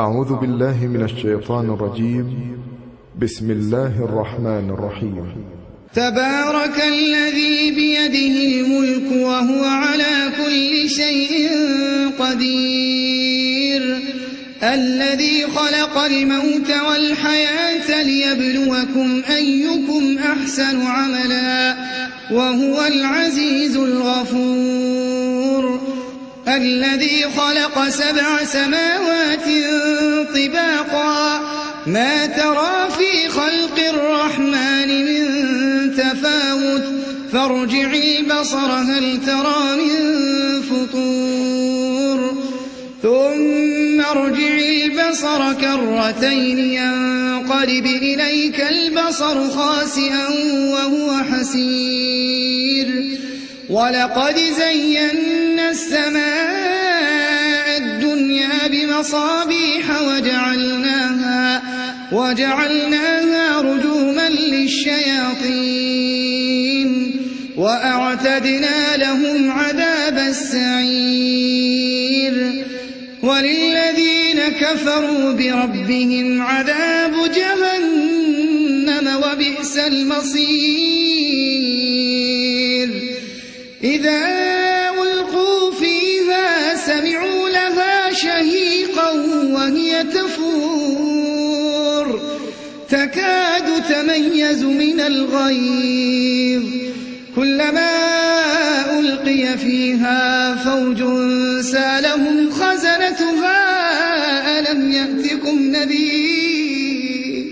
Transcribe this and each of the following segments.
أعوذ بالله من الشيطان الرجيم. بسم الله الرحمن الرحيم. تبارك الذي بيده الملك وهو على كل شيء قدير، الذي خلق الموت والحياة ليبلوكم أيكم أحسن عملا وهو العزيز الغفور، الذي خلق 7 سماوات طباقا ما ترى في خلق الرحمن من تفاوت فارجع البصر هل ترى من فطور ثم ارجع البصر كرتين ينقلب إليك البصر خاسئا وهو حسير، ولقد زينا السماء الدنيا بمصابيح وجعلناها رجوما للشياطين وأعتدنا لهم عذاب السعير، وللذين كفروا بربهم عذاب جهنم وبئس المصير. إذا ألقوا فيها سمعوا لها شهيقا وهي تفور تكاد تميز من الغيظ، كلما ألقي فيها فوج سالهم خزنتها ألم يأتكم نذير،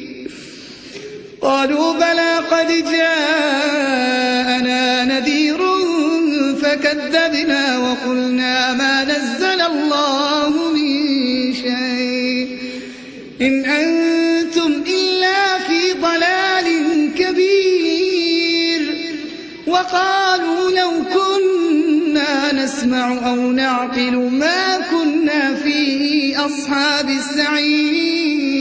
قالوا بلى قد جاءنا نذير فكذبنا وقلنا ما نزل الله من شيء إن أنتم إلا في ضلال كبير، وقالوا لو كنا نسمع أو نعقل ما كنا في أصحاب السعير،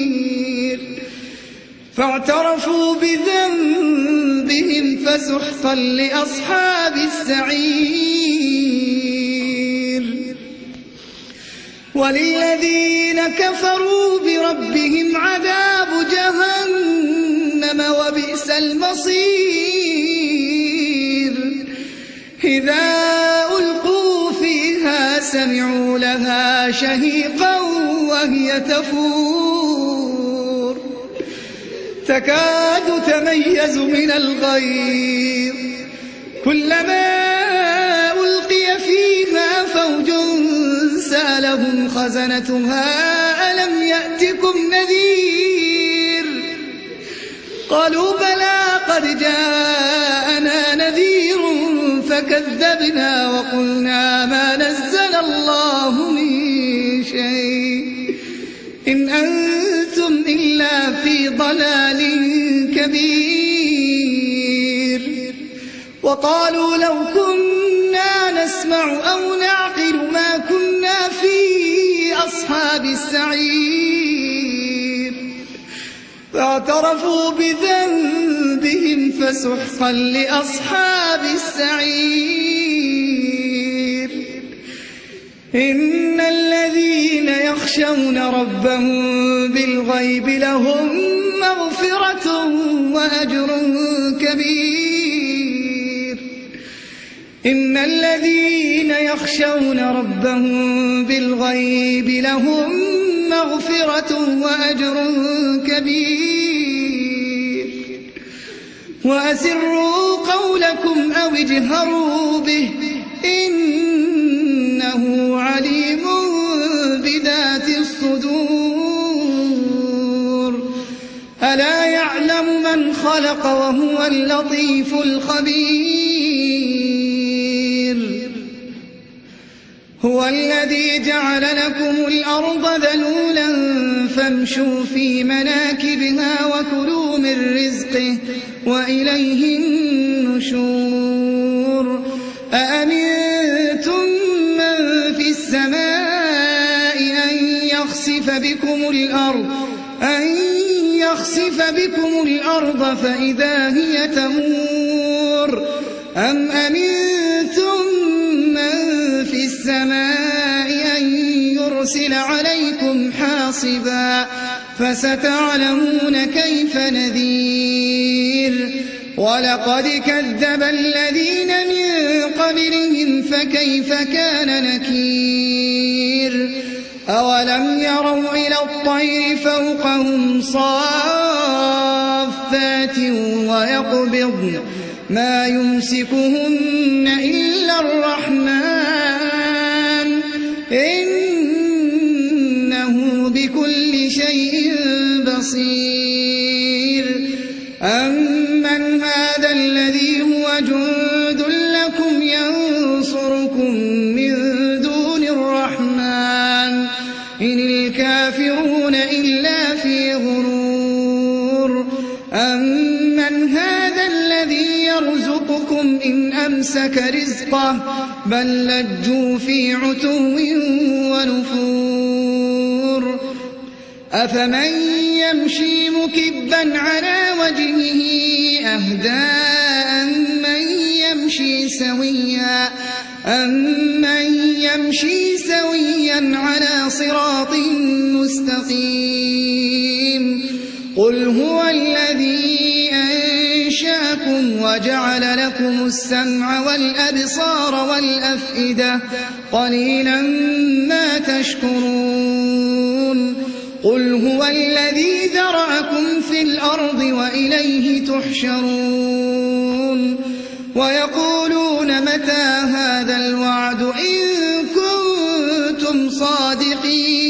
فاعترفوا بذنبهم فسحقا لأصحاب السعير. وللذين كفروا بربهم عذاب جهنم وبئس المصير. إذا ألقوا فيها سمعوا لها شهيقا وهي تفور تكاد تميز من الغيظ، كلما ألقي فيها فوج سالهم خزنتها ألم يأتكم نذير، قالوا بلى قد جاءنا نذير فكذبنا وقلنا ما نزل الله من شيء إن أنتم إلا في ضلال كبير، وقالوا لو كنا نسمع أو نعقل ما كنا في أصحاب السعير، فاعترفوا بذنبهم فسحقا لأصحاب السعير. إن الذين يخشون ربهم بالغيب لهم مغفرة وأجر كبير. إن الذين يخشون ربهم بالغيب لهم مغفرة وأجر كبير. وأسروا قولكم أو اجهروا به إنه عليم بذات الصدور. ألا يعلم من خلق وهو اللطيف الخبير. هو الذي جعل لكم الأرض ذلولا فامشوا في مناكبها وكلوا من رزقه وإليه النشور. أأمنتم من في السماء أن يخسف بكم الأرض فإذا هي تمور أم أمنتم من في السماء أن ليرسل عليكم حاصبا فستعلمون كيف نذير ولقد كذب الذين من قبلهم فكيف كان نكير أولم يروا إلى الطير فوقهم صافات ويقبضن ما يمسكهن إلا الرحمن إنه بكل شيء بصير أمن هذا الذي هو جند لكم ينصركم من دون الرحمن إن الكافرون إلا في غرور أمن هذا الذي يرزقكم إن أمسك رزقه بل لجوا في عتو ونفور أفمن يمشي مكبا على وجهه أهدى أمن يمشي سويا على صراط مستقيم قل هو الذي أنشاكم وجعل لكم السمع والأبصار والأفئدة قليلا ما تشكرون قل هو الذي ذرأكم في الأرض وإليه تحشرون ويقولون متى هذا الوعد إن كنتم صادقين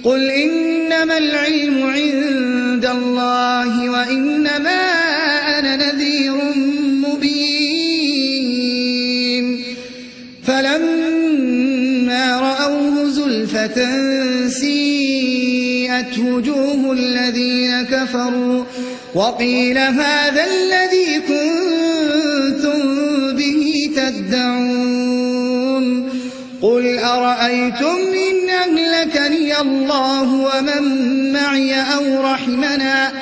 قل إنما العلم عند الله وإنما أنا نذير مبين فلما رأوه زلفة سيئت وجوه الذين كفروا وقيل هذا الذي كنتم به تدعون قل أرأيتم إن أهلكني الله ومن معي أو رحمنا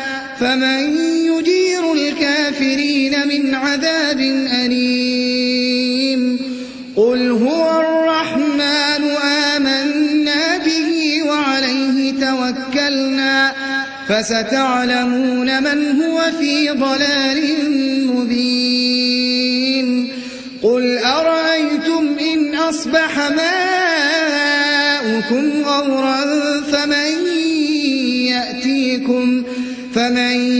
فمن يجير الكافرين من عذاب أليم قل هو الرحمن آمنا به وعليه توكلنا فستعلمون من هو في ضلال مبين قل أرأيتم إن أصبح ماؤكم غورا فمن